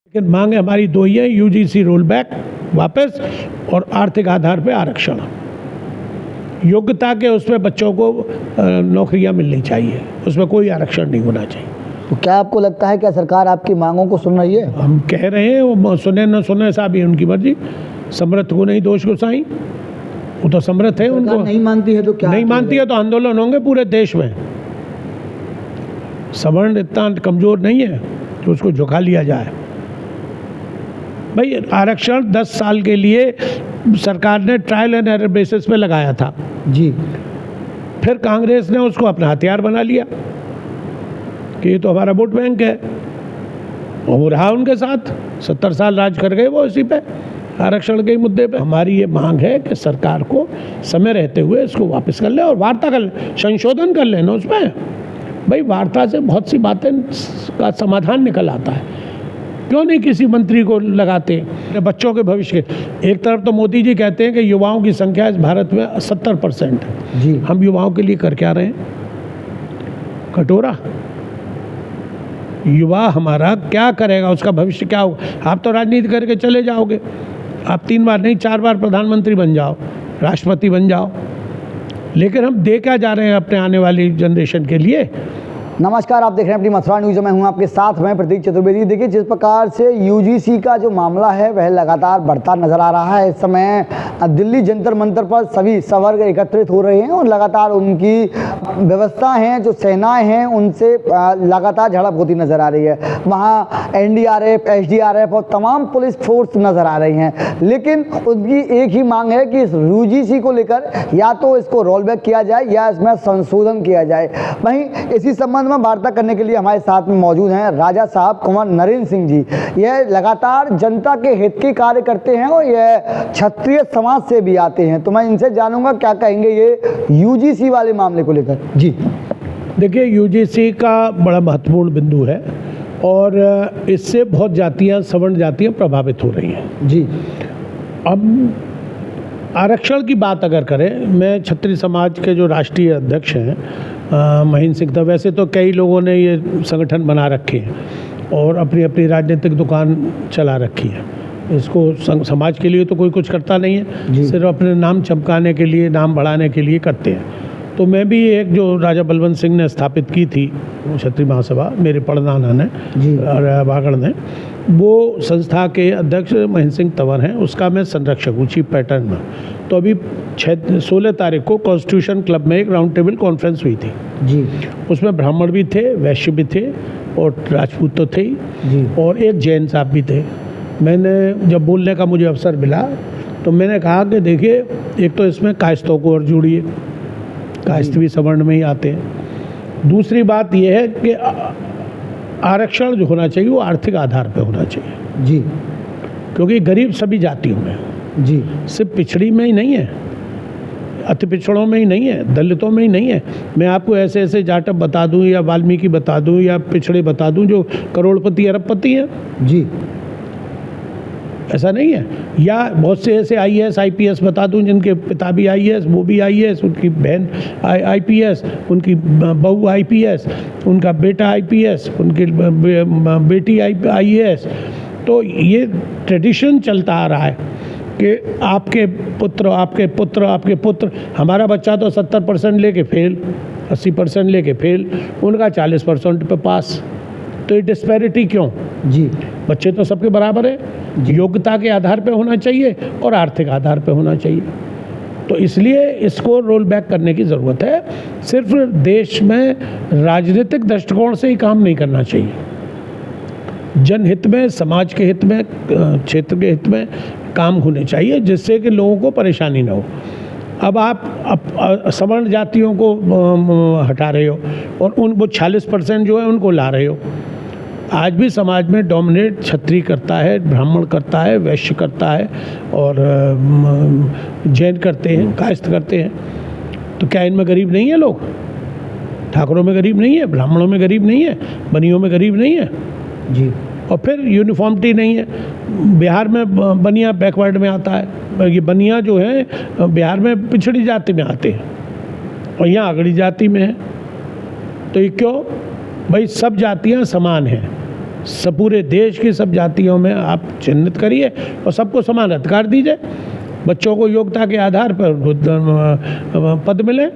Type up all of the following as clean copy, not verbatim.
लेकिन मांग हमारी दो ही है, यूजीसी रोल बैक वापस और आर्थिक आधार पे आरक्षण। योग्यता के उसमें बच्चों को नौकरियां मिलनी चाहिए, उसमें कोई आरक्षण नहीं होना चाहिए। तो क्या आपको लगता है क्या सरकार आपकी मांगों को सुन रही है? हम कह रहे हैं, वो सुने न सुने साहब ही उनकी मर्जी। समर्थ को नहीं दोष गोसाई, वो तो समर्थ है। उनको नहीं मानती है तो क्या नहीं मानती है तो आंदोलन होंगे पूरे देश में। सवर्ण इतना कमजोर नहीं है कि उसको झुका लिया जाए। भाई आरक्षण 10 साल के लिए सरकार ने ट्रायल एंड एरर बेसिस पे लगाया था जी। फिर कांग्रेस ने उसको अपना हथियार बना लिया कि ये तो हमारा वोट बैंक है, और वो रहा उनके साथ 70 साल राज कर गए वो इसी पे, आरक्षण के मुद्दे पे। हमारी ये मांग है कि सरकार को समय रहते हुए इसको वापस कर ले और वार्ता कर ले, संशोधन कर लेना उसमें। भाई वार्ता से बहुत सी बातें का समाधान निकल आता है। क्यों नहीं किसी मंत्री को लगाते बच्चों के भविष्य के। एक तरफ तो मोदी जी कहते हैं कि युवाओं की संख्या इस भारत में 70% है जी। हम युवाओं के लिए कर क्या रहे हैं? कटोरा। युवा हमारा क्या करेगा, उसका भविष्य क्या होगा? आप तो राजनीति करके चले जाओगे, आप 3 बार नहीं 4 बार प्रधानमंत्री बन जाओ, राष्ट्रपति बन जाओ, लेकिन हम दे क्या जा रहे हैं अपने आने वाली जनरेशन के लिए? नमस्कार, आप देख रहे हैं अपनी मथुरा न्यूज़। मैं हूं आपके साथ, मैं प्रतीक चतुर्वेदी। देखिए, जिस प्रकार से यूजीसी का जो मामला है वह लगातार बढ़ता नजर आ रहा है। इस समय दिल्ली जंतर मंतर पर सभी सवर्ग एकत्रित हो रहे हैं और लगातार उनकी व्यवस्था हैं, जो सेनाएं हैं, उनसे लगातार झड़प होती नजर आ रही है। वहाँ एनडीआरएफ, एसडीआरएफ और तमाम पुलिस फोर्स नजर आ रही हैं। लेकिन उनकी एक ही मांग है कि इस यूजीसी को लेकर या तो इसको रोल बैक किया जाए या इसमें संशोधन किया जाए। वहीं इसी संबंध में वार्ता करने के लिए हमारे साथ में मौजूद हैं राजा साहब कुंवर नरेंद्र सिंह जी। यह लगातार जनता के हित के कार्य करते हैं और यह क्षत्रिय समाज से भी आते हैं। तो मैं इनसे जानूंगा क्या कहेंगे ये यूजीसी वाले मामले को लेकर। जी देखिए, यूजीसी का बड़ा महत्वपूर्ण बिंदु है और इससे बहुत जातियां, सवर्ण जातियां प्रभावित हो रही हैं। जी। अब आरक्षण की बात अगर करें, मैं क्षत्रिय समाज के जो राष्ट्रीय अध्यक्ष हैं महेंद्र सिंह, तो वैसे तो कई लोगों ने ये संगठन बना रखे हैं और अपनी अपनी राजनीतिक दुकान चला रखी है। इसको समाज के लिए तो कोई कुछ करता नहीं है, सिर्फ अपने नाम चमकाने के लिए, नाम बढ़ाने के लिए करते हैं। तो मैं भी एक जो राजा बलवंत सिंह ने स्थापित की थी क्षत्रिय महासभा, मेरे परदादा ने और बागड़ ने, वो संस्था के अध्यक्ष महेंद्र सिंह तंवर हैं, उसका मैं संरक्षक हूँ, चीफ पैटर्न में। तो अभी 16 तारीख को कॉन्स्टिट्यूशन क्लब में एक राउंड टेबल कॉन्फ्रेंस हुई थी जी। उसमें ब्राह्मण भी थे, वैश्य भी थे और राजपूत तो थे ही, और एक जैन साहब भी थे। मैंने जब बोलने का मुझे अवसर मिला तो मैंने कहा कि देखिए, एक तो इसमें कायस्थों को और जोड़िए, कायस्थ भी सवर्ण में ही आते हैं। दूसरी बात यह है कि आरक्षण जो होना चाहिए वो आर्थिक आधार पर होना चाहिए जी, क्योंकि गरीब सभी जातियों में जी, सिर्फ पिछड़ी में ही नहीं है, अति पिछड़ों में ही नहीं है, दलितों में ही नहीं है। मैं आपको ऐसे ऐसे जाटव बता दूं या वाल्मीकि बता दूं या पिछड़े बता दूं जो करोड़पति अरबपति हैं जी, ऐसा नहीं है। या बहुत से ऐसे आईएएस आईपीएस बता दूं जिनके पिता भी आईएएस, वो भी आईएएस, उनकी बहन आईपीएस, उनकी बहू आईपीएस, उनका बेटा आईपीएस, उनकी बेटी आईएएस। तो ये ट्रेडिशन चलता आ रहा है कि आपके पुत्र। हमारा बच्चा तो 70% लेके फेल, 80% लेके फेल, उनका 40% पे पास। तो ये डिस्पैरिटी क्यों जी? बच्चे तो सबके बराबर है, योग्यता के आधार पे होना चाहिए और आर्थिक आधार पे होना चाहिए। तो इसलिए इसको रोल बैक करने की ज़रूरत है। सिर्फ देश में राजनीतिक दृष्टिकोण से ही काम नहीं करना चाहिए, जनहित में, समाज के हित में, क्षेत्र के हित में काम होने चाहिए, जिससे कि लोगों को परेशानी ना हो। अब आप सवर्ण जातियों को हटा रहे हो और वो 40% जो है उनको ला रहे हो। आज भी समाज में डोमिनेट क्षत्रिय करता है, ब्राह्मण करता है, वैश्य करता है और जैन करते हैं, कायस्थ करते हैं। तो क्या इनमें गरीब नहीं है लोग? ठाकुरों में गरीब नहीं है, ब्राह्मणों में गरीब नहीं है, बनियों में गरीब नहीं है जी। और फिर यूनिफॉर्मिटी नहीं है। बिहार में बनिया बैकवर्ड में आता है, ये बनिया जो है बिहार में पिछड़ी जाति में आते हैं और यहाँ अगड़ी जाति में है। तो ये क्यों? भाई सब जातियाँ समान हैं, पूरे देश की सब जातियों में आप चिन्हित करिए और सबको समान अधिकार दीजिए। बच्चों को योग्यता के आधार पर पद मिले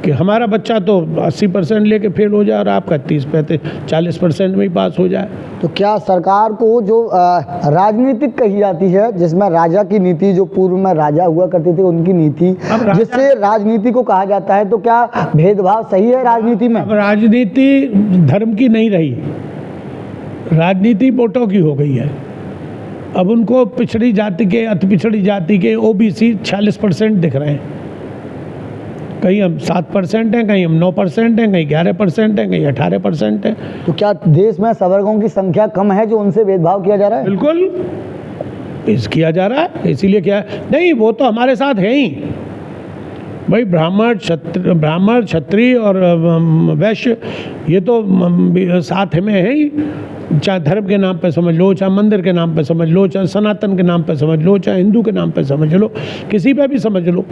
कि हमारा बच्चा तो 80% लेके फेल हो जाए और आपका 30-40% में ही पास हो जाए। तो क्या सरकार को जो राजनीतिक कही जाती है, जिसमें राजा की नीति, जो पूर्व में राजा हुआ करते थे उनकी नीति, जिससे राजनीति को कहा जाता है, तो क्या भेदभाव सही है राजनीति में? अब राजनीति धर्म की नहीं रही, राजनीति वोटों की हो गई है। अब उनको पिछड़ी जाति के, अति पिछड़ी जाति के ओबीसी 46% दिख रहे हैं। कहीं हम 7% हैं, कहीं हम 9% हैं, कहीं 11% हैं, कहीं 18% हैं। तो क्या देश में सवर्गों की संख्या कम है जो उनसे भेदभाव किया जा रहा है? बिल्कुल किया जा रहा है। इसीलिए क्या नहीं, वो तो हमारे साथ है ही भाई। ब्राह्मण क्षत्रिय और वैश्य ये तो साथ में है ही, चाहे धर्म के नाम पे समझ लो, चाहे मंदिर के नाम पे समझ लो, चाहे सनातन के नाम पे समझ लो, चाहे हिंदू के नाम पे समझ लो, किसी पे भी समझ लो,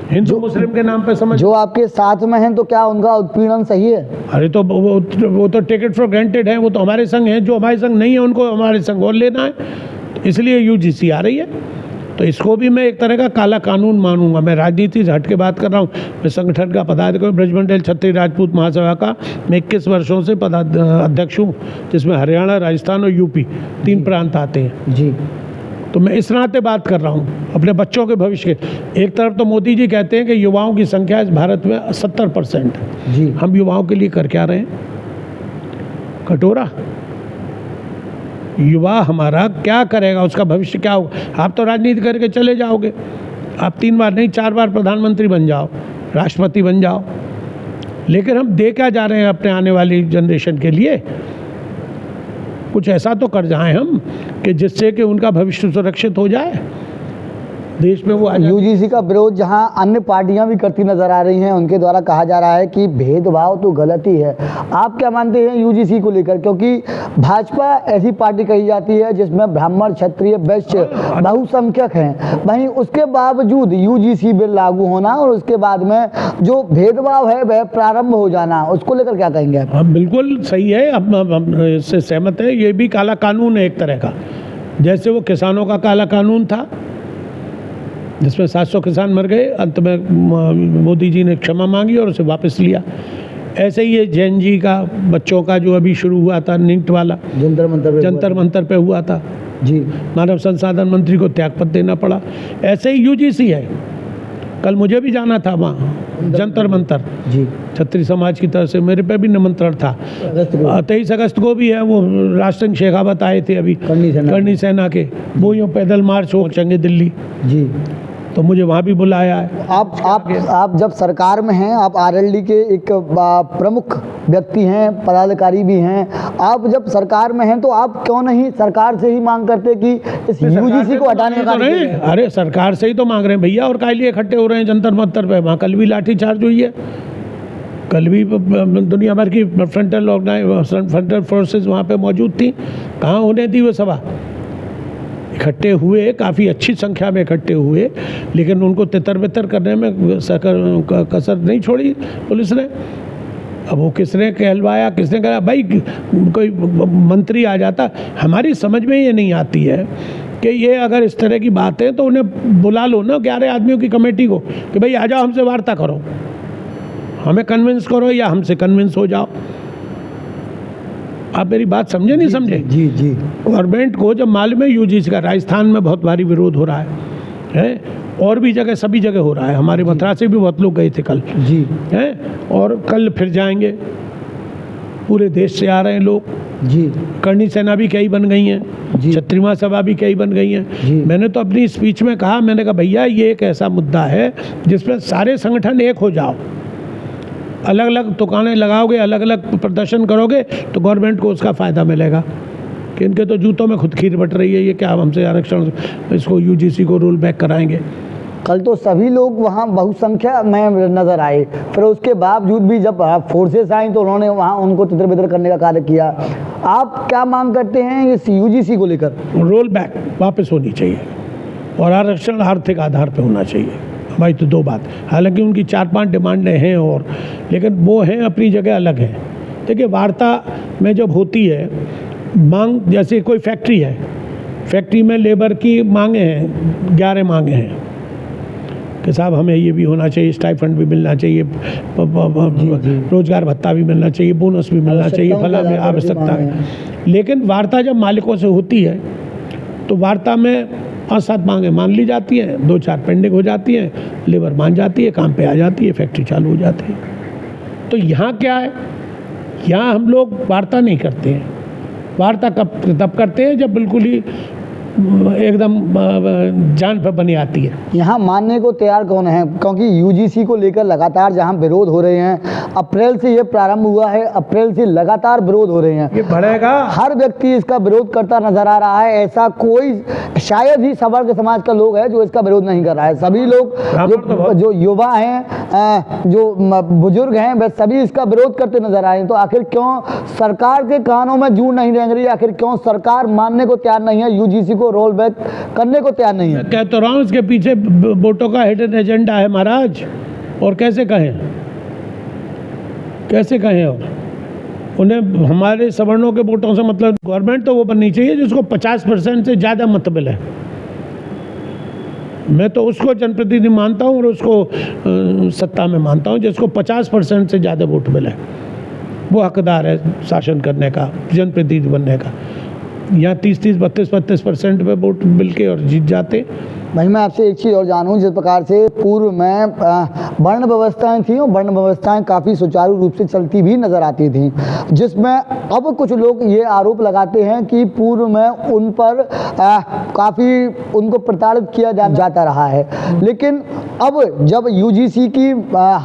हिंदू मुस्लिम के नाम पे समझ। जो आपके साथ में हैं तो क्या उनका उत्पीड़न सही है? अरे तो वो तो टेक इट फॉर ग्रांटेड है, वो तो हमारे संग हैं। जो हमारे संग नहीं है उनको हमारे संग और लेना है, तो इसलिए यूजीसी आ रही है। तो इसको भी मैं एक तरह का काला कानून मानूंगा। मैं राजनीति से हट के बात कर रहा हूँ। मैं संगठन का पदाधिकारी ब्रजमंडल क्षत्रिय राजपूत महासभा का मैं 21 वर्षों से अध्यक्ष हूँ, जिसमें हरियाणा, राजस्थान और यूपी 3 प्रांत आते हैं जी। तो मैं इस नाते बात कर रहा हूँ अपने बच्चों के भविष्य के। एक तरफ तो मोदी जी कहते हैं कि युवाओं की संख्या इस भारत में 70% है जी। हम युवाओं के लिए कर क्या रहे हैं? कटोरा। युवा हमारा क्या करेगा, उसका भविष्य क्या होगा? आप तो राजनीति करके चले जाओगे, आप 3 बार नहीं 4 बार प्रधानमंत्री बन जाओ, राष्ट्रपति बन जाओ, लेकिन हम दे क्या जा रहे हैं अपने आने वाली जनरेशन के लिए? कुछ ऐसा तो कर जाएं हम कि जिससे कि उनका भविष्य सुरक्षित हो जाए, देश में वो यूजीसी का विरोध जहां अन्य पार्टियां भी करती नजर आ रही हैं, उनके द्वारा कहा जा रहा है कि भेदभाव तो गलत ही है। आप क्या मानते हैं यूजीसी को लेकर? क्योंकि भाजपा ऐसी पार्टी कही जाती है जिसमें ब्राह्मण, क्षत्रिय, वैश्य बहुसंख्यक हैं, वहीं उसके बावजूद यूजीसी बिल लागू होना और उसके बाद में जो भेदभाव है वह प्रारंभ हो जाना, उसको लेकर क्या कहेंगे आप? हाँ बिल्कुल सही है, हम इससे सहमत है। ये भी काला कानून है एक तरह का, जैसे वो किसानों का काला कानून था जिसमें 700 किसान मर गए, अंत में मोदी जी ने क्षमा मांगी और उसे वापस लिया। ऐसे ही ये जैन जी का बच्चों का जो अभी शुरू हुआ था नीट वाला, जंतर मंतर पे हुआ था जी, मानव संसाधन मंत्री को त्यागपत्र देना पड़ा। ऐसे ही यूजीसी है। कल मुझे भी जाना था वहाँ जंतर मंतर जी, क्षत्रिय समाज की तरफ से मेरे पे भी निमंत्रण था। 23 अगस्त को भी है, वो राष्ट्र शेखावत आए थे अभी करनी सेना के, वो यूँ पैदल मार्च हो चंगे दिल्ली जी, तो मुझे वहाँ भी बुलाया है। आप जब सरकार में हैं, आप आरएलडी के एक प्रमुख व्यक्ति हैं, पदाधिकारी भी हैं, आप जब सरकार में हैं तो आप क्यों नहीं सरकार से ही मांग करते कि इस यूजीसी को हटाने का? अरे सरकार से ही तो मांग रहे हैं भैया, और काहे लिए इकट्ठे हो रहे हैं जंतर मंतर पे? वहाँ कल भी लाठीचार्ज हुई है, कल भी दुनिया भर की फ्रंटल फोर्सेस वहाँ पे मौजूद थी। कहाँ होने थी वो सभा? इकट्ठे हुए, काफ़ी अच्छी संख्या में इकट्ठे हुए, लेकिन उनको तितर बितर करने में कसर नहीं छोड़ी पुलिस ने। अब वो किसने कहलवाया, किसने कहा? भाई कोई मंत्री आ जाता, हमारी समझ में ये नहीं आती है कि ये अगर इस तरह की बात है तो उन्हें बुला लो ना 11 आदमियों की कमेटी को कि भाई आ जाओ, हमसे वार्ता करो, हमें कन्विंस करो या हमसे कन्विंस हो जाओ। आप मेरी बात समझे नहीं समझे? जी जी। गवर्नमेंट को जब मालूम है यूजीसी का राजस्थान में बहुत भारी विरोध हो रहा है, और भी जगह, सभी जगह हो रहा है। हमारे मथुरा से भी बहुत लोग गए थे कल जी, है, और कल फिर जाएंगे। पूरे देश से आ रहे हैं लोग जी। करनी सेना भी कई बन गई हैं, क्षत्रिय महासभा भी कई बन गई हैं। मैंने तो अपनी स्पीच में कहा, मैंने कहा भैया ये एक ऐसा मुद्दा है जिसमें सारे संगठन एक हो जाओ। अलग अलग दुकानें लगाओगे, अलग अलग प्रदर्शन करोगे तो गवर्नमेंट को उसका फ़ायदा मिलेगा कि इनके तो जूतों में खुद खीर बट रही है, ये क्या हमसे आरक्षण, इसको यूजीसी को रोल बैक कराएंगे। कल तो सभी लोग वहाँ बहुसंख्या में नजर आए, फिर उसके बावजूद भी जब फोर्सेस आई तो उन्होंने वहाँ उनको तितर बितर करने का कार्य किया। आप क्या मांग करते हैं इस यूजीसी को लेकर? रोल बैक वापस होनी चाहिए और आरक्षण आर्थिक आधार पर होना चाहिए। हमारी तो 2 बात, हालांकि उनकी 4-5 डिमांडें हैं और, लेकिन वो हैं अपनी जगह अलग हैं। देखिए वार्ता में जब होती है मांग, जैसे कोई फैक्ट्री है, फैक्ट्री में लेबर की मांगे हैं, 11 मांगे हैं कि साहब हमें ये भी होना चाहिए, स्टाइफंड भी मिलना चाहिए, रोजगार भत्ता भी मिलना चाहिए, बोनस भी मिलना चाहिए, फला में आवश्यकता है। लेकिन वार्ता जब मालिकों से होती है तो वार्ता में 5-7 मांगे मान ली जाती हैं, 2-4 पेंडिंग हो जाती हैं, लेबर मान जाती है, काम पे आ जाती है, फैक्ट्री चालू हो जाती है। तो यहाँ क्या है, यहाँ हम लोग वार्ता नहीं करते हैं। वार्ता तब करते हैं जब बिल्कुल ही एकदम जान पर बनी आती है। यहाँ मानने को तैयार कौन है, क्योंकि यूजीसी को लेकर लगातार जहाँ विरोध हो रहे हैं, अप्रैल से ये प्रारंभ हुआ है, अप्रैल से लगातार विरोध हो रहे हैं, ये बढ़ेगा। हर व्यक्ति इसका विरोध करता नजर आ रहा है। ऐसा कोई शायद ही सवर्ग समाज का लोग है जो इसका विरोध नहीं कर रहा है। सभी लोग जो युवा हैं, जो बुजुर्ग हैं, वह सभी इसका विरोध करते नजर आए हैं। तो आखिर क्यों सरकार के कानों में जूं नहीं रेंग रही, आखिर क्यों सरकार मानने को तैयार नहीं है, यूजीसी को रोल बैक करने को तैयार नहीं है? कह तो रहा हूँ इसके पीछे वोटों का हिडन एजेंडा है महाराज। और कैसे कहें, कैसे कहें? और उन्हें हमारे सवर्णों के वोटों से मतलब, गवर्नमेंट तो वो बननी चाहिए जिसको 50% से ज़्यादा मत मिले। मैं तो उसको जनप्रतिनिधि मानता हूँ और उसको सत्ता में मानता हूँ जिसको 50% से ज़्यादा वोट मिले, वो हकदार है शासन करने का, जनप्रतिनिधि बनने का। यहाँ 30-30, 32-32% पे वोट मिलके और जीत जाते। भाई मैं आपसे एक चीज़ और जानूँ, जिस प्रकार से पूर्व में वर्ण व्यवस्थाएं थी और वर्ण व्यवस्थाएं काफ़ी सुचारू रूप से चलती भी नज़र आती थी, जिसमें अब कुछ लोग ये आरोप लगाते हैं कि पूर्व में उन पर काफ़ी उनको प्रताड़ित किया जाता रहा है। लेकिन अब जब यूजीसी की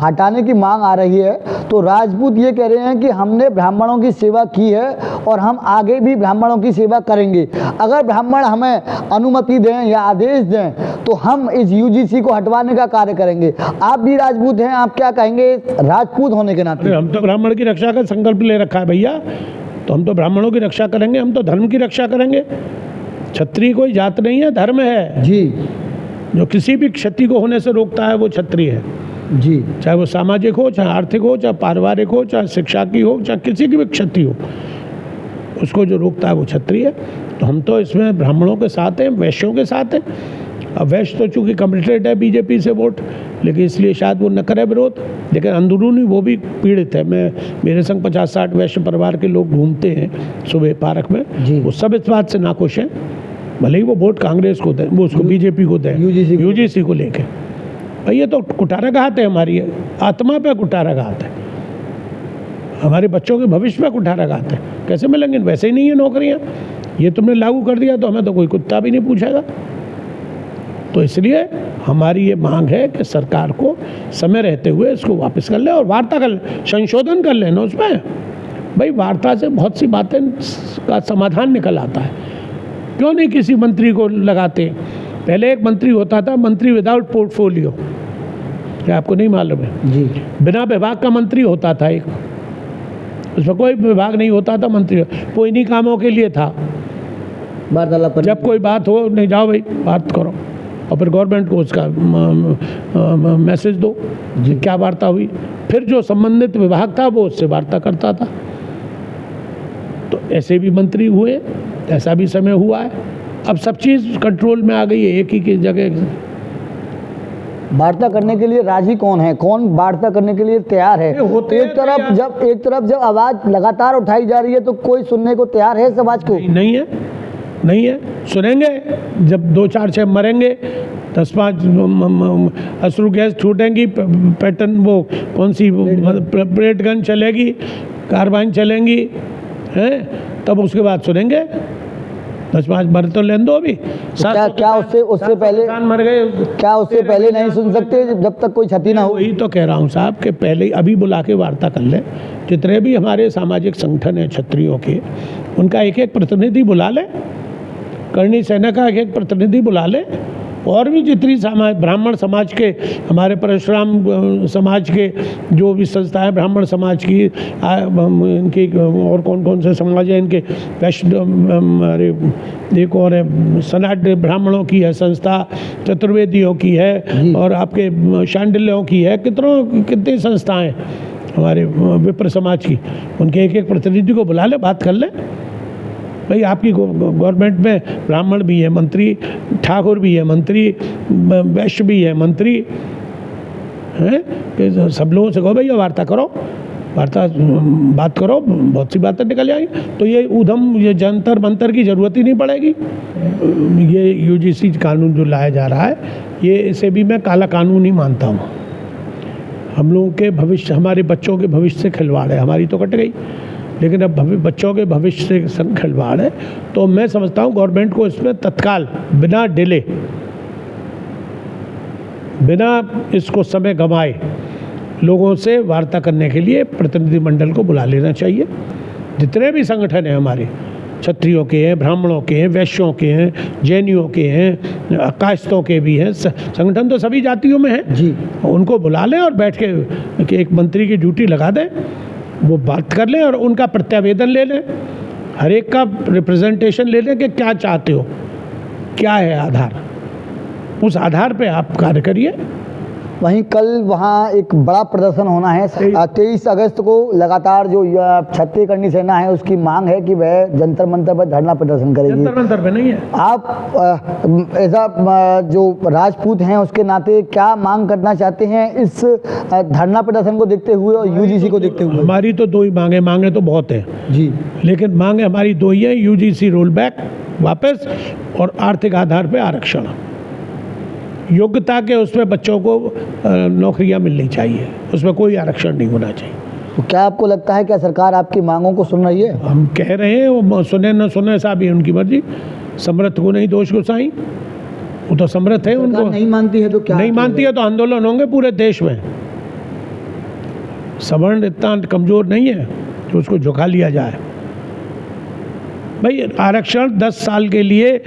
हटाने की मांग आ रही है तो राजपूत ये कह रहे हैं कि हमने ब्राह्मणों की सेवा की है और हम आगे भी ब्राह्मणों की सेवा करेंगे। अगर ब्राह्मण हमें अनुमति दें या आदेश दें तो हम इस यूजीसी को हटवाने का कार्य करेंगे। आप भी राजपूत हैं, आप क्या कहेंगे राजपूत होने के नाते? हम तो ब्राह्मण की रक्षा का संकल्प ले रखा है भैया, तो हम तो ब्राह्मणों की रक्षा करेंगे, हम तो धर्म की रक्षा करेंगे। क्षत्रिय कोई जात नहीं है, धर्म है जी। जो किसी भी क्षति को होने से रोकता है वो क्षत्रिय है जी। चाहे वो सामाजिक हो, चाहे आर्थिक हो, चाहे पारिवारिक हो, चाहे शिक्षा की हो, चाहे किसी की भी क्षति हो, उसको जो रोकता है वो क्षत्रिय है। तो हम तो इसमें ब्राह्मणों के साथ हैं, वैश्यों के साथ हैं। अब वैश्य तो चूँकि कमिटेड है बीजेपी से वोट, लेकिन इसलिए शायद वो न करे विरोध, लेकिन अंदरूनी वो भी पीड़ित है। मेरे संग 50-60 वैश्य परिवार के लोग घूमते हैं सुबह पार्क में, वो सब इस बात से नाखुश हैं, भले ही वो वोट कांग्रेस को दें, वो उसको बीजेपी को दें, यूजीसी को लेके। भाई ये तो कुठाराघात है, हमारी आत्मा पे कुठाराघात है, हमारे बच्चों के भविष्य में कुठाराघात है। कैसे मिलेंगे? वैसे ही नहीं है नौकरियाँ, ये तुमने लागू कर दिया तो हमें तो कोई कुत्ता भी नहीं पूछेगा। तो इसलिए हमारी ये मांग है कि सरकार को समय रहते हुए इसको वापस कर ले और वार्ता कर ले, संशोधन कर लेना उसमें। भाई वार्ता से बहुत सी बातें का समाधान निकल आता है, क्यों नहीं किसी मंत्री को लगाते? पहले एक मंत्री होता था, मंत्री विदाउट पोर्टफोलियो, क्या आपको नहीं मालूम है? जी। बिना विभाग का मंत्री होता था एक, उसमें कोई विभाग नहीं होता था, मंत्री वो इन्हीं कामों के लिए था। वार्तालाप जब कोई बात हो, नहीं जाओ भाई बात करो, और फिर गवर्नमेंट को उसका मैसेज दो जी क्या वार्ता हुई, फिर जो संबंधित विभाग था वो उससे वार्ता करता था। तो ऐसे भी मंत्री हुए, ऐसा भी समय हुआ है। अब सब चीज़ कंट्रोल में आ गई है, एक ही की जगह। वार्ता करने के लिए राजी कौन है, कौन वार्ता करने के लिए तैयार है? एक तरफ जब आवाज़ लगातार उठाई जा रही है तो कोई सुनने को तैयार है समाज को? नहीं है, नहीं है। सुनेंगे जब 2-4-6 मरेंगे, 10-5 अश्रु गैस छूटेंगी, पैटर्न वो कौन सी प्लेट गन चलेगी, कार्बाइन चलेंगी, हैं, तब उसके बाद सुनेंगे। 10-5 मर तो लेने दो अभी। क्या उससे पहले मर गए, क्या उससे पहले नहीं सुन सकते जब तक कोई क्षति ना हो? वही तो कह रहा हूँ साहब कि पहले अभी बुला के वार्ता कर ले। जितने भी हमारे सामाजिक संगठन हैं क्षत्रियों के, उनका एक एक प्रतिनिधि बुला ले, करणी सेना का एक एक प्रतिनिधि बुला ले, और भी जितनी ब्राह्मण समाज के, हमारे परशुराम समाज के जो भी संस्थाएं ब्राह्मण समाज की, इनकी और कौन कौन से समाज हैं इनके, अरे एक और है सनातन ब्राह्मणों की है संस्था, चतुर्वेदियों की है, और आपके शांडिल्यों की है, कितनी संस्थाएं हमारे विप्र समाज की, उनके एक एक प्रतिनिधि को बुला ले, बात कर ले। भाई आपकी गवर्नमेंट में ब्राह्मण भी है मंत्री, ठाकुर भी है मंत्री, वैश्य भी है मंत्री हैं, सब लोगों से कहो भैया वार्ता करो, बात करो, बहुत सी बातें निकल आएंगी। तो ये ऊधम, ये जंतर मंतर की ज़रूरत ही नहीं पड़ेगी। ये यूजीसी कानून जो लाया जा रहा है, ये इसे भी मैं काला कानून ही मानता हूँ। हम लोगों के भविष्य, हमारे बच्चों के भविष्य से खिलवाड़ है। हमारी तो कट गई, लेकिन अब बच्चों के भविष्य से संग खिलवाड़ है। तो मैं समझता हूँ गवर्नमेंट को इसमें तत्काल, बिना डिले, बिना इसको समय गंवाए, लोगों से वार्ता करने के लिए प्रतिनिधिमंडल को बुला लेना चाहिए। जितने भी संगठन हैं हमारे, क्षत्रियों के हैं, ब्राह्मणों के हैं, वैश्यों के हैं, जैनियों के हैं, कायस्थों के भी हैं, संगठन तो सभी जातियों में हैं जी, उनको बुला लें और बैठ के एक मंत्री की ड्यूटी लगा दें, वो बात कर लें और उनका प्रत्यावेदन ले लें, हर एक का रिप्रेजेंटेशन ले लें कि क्या चाहते हो, क्या है आधार, उस आधार पे आप कार्य करिए। वहीं कल वहाँ एक बड़ा प्रदर्शन होना है 23 अगस्त को। लगातार जो छत्तीसगढ़ी सेना है उसकी मांग है कि वह जंतर मंतर पर धरना प्रदर्शन करेगी। जंतर मंतर पे नहीं है। आप ऐसा जो राजपूत हैं उसके नाते क्या मांग करना चाहते हैं इस धरना प्रदर्शन को देखते हुए और यूजीसी को देखते हुए? हमारी तो दो ही मांगे तो बहुत हैं जी, लेकिन मांगे हमारी दो ही है, यूजीसी रोल बैक वापस और आर्थिक आधार पे आरक्षण। योग्यता के उसमें बच्चों को नौकरियां मिलनी चाहिए, उसमें कोई आरक्षण नहीं होना चाहिए। तो क्या आपको लगता है क्या सरकार आपकी मांगों को सुन रही है? हम कह रहे हैं, वो सुने न सुने ऐसा भी उनकी मर्जी। समर्थ को नहीं दोष गुसाई, वो तो समर्थ है, उनको नहीं मानती है तो क्या? नहीं मानती है तो आंदोलन होंगे पूरे देश में। सवर्ण इतना कमजोर नहीं है कि उसको झुका लिया जाए। भाई आरक्षण 10 साल के लिए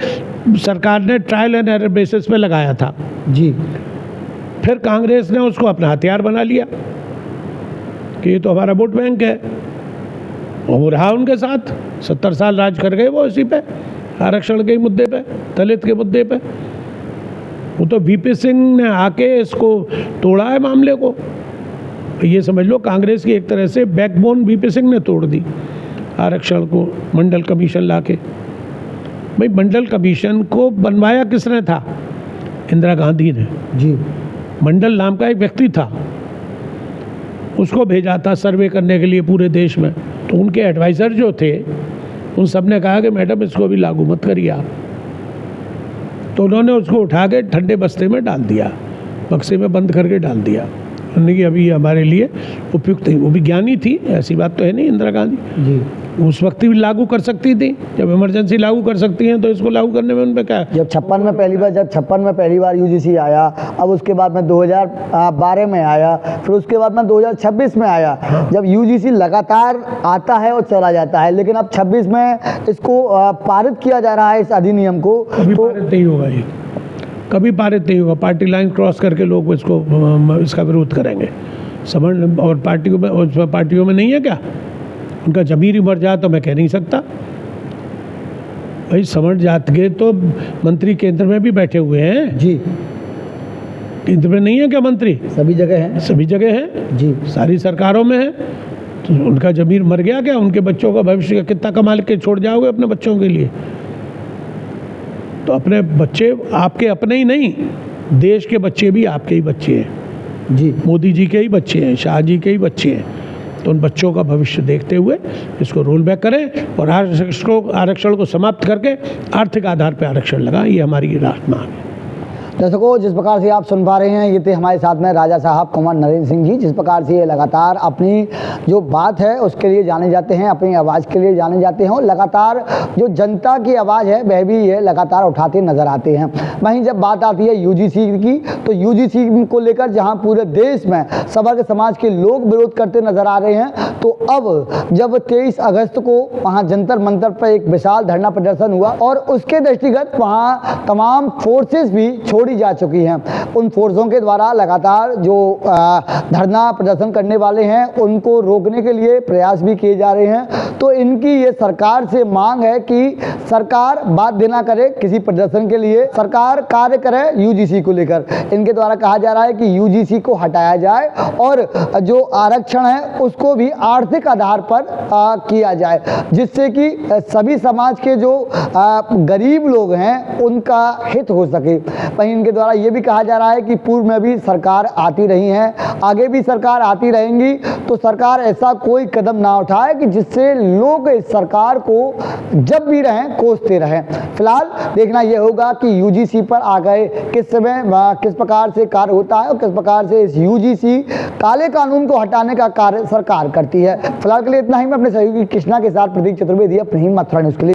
सरकार ने ट्रायल एंड एरर बेसिस पे लगाया था जी, फिर कांग्रेस ने उसको अपना हथियार बना लिया कि ये तो हमारा वोट बैंक है, और वो रहा उनके साथ 70 साल राज कर गए वो इसी पे, आरक्षण के मुद्दे पे, दलित के मुद्दे पे। वो तो वीपी सिंह ने आके इसको तोड़ा है मामले को। ये समझ लो कांग्रेस की एक तरह से बैकबोन वीपी सिंह ने तोड़ दी आरक्षण को, मंडल कमीशन लाके। भाई मंडल कमीशन को बनवाया किसने था? इंदिरा गांधी ने जी। मंडल नाम का एक व्यक्ति था, उसको भेजा था सर्वे करने के लिए पूरे देश में। तो उनके एडवाइज़र जो थे उन सब ने कहा कि मैडम इसको भी लागू मत करिए आप। तो उन्होंने उसको उठा के ठंडे बस्ते में डाल दिया, बक्से में बंद करके डाल दिया। उन्होंने कि अभी हमारे लिए उपयुक्त नहीं। वो भी ज्ञानी थी, ऐसी बात तो है नहीं इंदिरा गांधी जी, उस वक्त भी लागू कर सकती थी। जब इमरजेंसी लागू कर सकती हैं तो इसको लागू करने में उन पे क्या है? जब 56 में पहली बार यूजीसी आया, अब उसके बाद में 2012 में आया, फिर उसके बाद में 2026 में आया। जब यूजीसी लगातार आता है और चला जाता है, लेकिन अब 26 में इसको पारित किया जा रहा है इस अधिनियम को। कभी पारित नहीं होगा, ये कभी पारित नहीं होगा। पार्टी लाइन क्रॉस करके लोग इसका विरोध करेंगे। सवर्ण और पार्टियों में नहीं है क्या? उनका जमीर ही मर जाए तो मैं कह नहीं सकता। भाई सवर्ण जात के तो मंत्री केंद्र में भी बैठे हुए हैं जी, केंद्र में नहीं है क्या मंत्री? सभी जगह है, सभी जगह है जी, सारी सरकारों में है। तो उनका जमीर मर गया क्या? उनके बच्चों का भविष्य कितना कमा के छोड़ जाओगे अपने बच्चों के लिए? तो अपने बच्चे आपके अपने ही नहीं, देश के बच्चे भी आपके ही बच्चे हैं जी। मोदी जी के ही बच्चे हैं, शाह जी के ही बच्चे हैं। तो उन बच्चों का भविष्य देखते हुए इसको रोल बैक करें और आरक्षण को समाप्त करके आर्थिक आधार पर आरक्षण लगाएं। ये हमारी राष्ट्र मांग है। दर्शकों, जिस प्रकार से आप सुन पा रहे हैं, ये थे हमारे साथ में राजा साहब कुमार नरेंद्र सिंह जी। जिस प्रकार से ये लगातार अपनी जो बात है उसके लिए जाने जाते हैं, अपनी आवाज़ के लिए जाने जाते हैं, और लगातार जो जनता की आवाज़ है वह भी ये लगातार उठाते नजर आते हैं। वहीं जब बात आती है यूजीसी की, तो यूजीसी को लेकर जहां पूरे देश में सभा के समाज के लोग विरोध करते नजर आ रहे हैं, तो अब जब 23 अगस्त को वहाँ जंतर मंतर पर एक विशाल धरना प्रदर्शन हुआ और उसके दृष्टिगत वहाँ तमाम फोर्सेस भी छोड़ छोड़ी जा चुकी हैं। उन फोर्सों के द्वारा लगातार जो धरना प्रदर्शन करने वाले हैं उनको रोकने के लिए प्रयास भी किए जा रहे हैं। तो इनकी ये सरकार से मांग है कि सरकार बाध्य ना करे किसी प्रदर्शन के लिए, सरकार कार्य करे यूजीसी को लेकर। इनके द्वारा कहा जा रहा है कि यूजीसी को हटाया जाए और जो आरक्षण है उसको भी आर्थिक आधार पर किया जाए, जिससे कि सभी समाज के जो गरीब लोग हैं उनका हित हो सके। वहीं इनके द्वारा ये भी कहा जा रहा है कि पूर्व में भी सरकार आती रही है, आगे भी सरकार आती रहेंगी, तो सरकार ऐसा कोई कदम ना उठाए कि जिससे लोग इस सरकार को जब भी रहें कोसते रहें। फिलहाल देखना यह होगा कि यूजीसी पर आ गए किस समय किस प्रकार से कार्य होता है और किस प्रकार से इस यूजीसी काले कानून को हटाने का कार्य सरकार करती है। फिलहाल के लिए इतना ही। मैं अपने सहयोगी कृष्णा के साथ प्रदीप चतुर्वेदी, अपनी मथुरा न्यूज़ के लिए।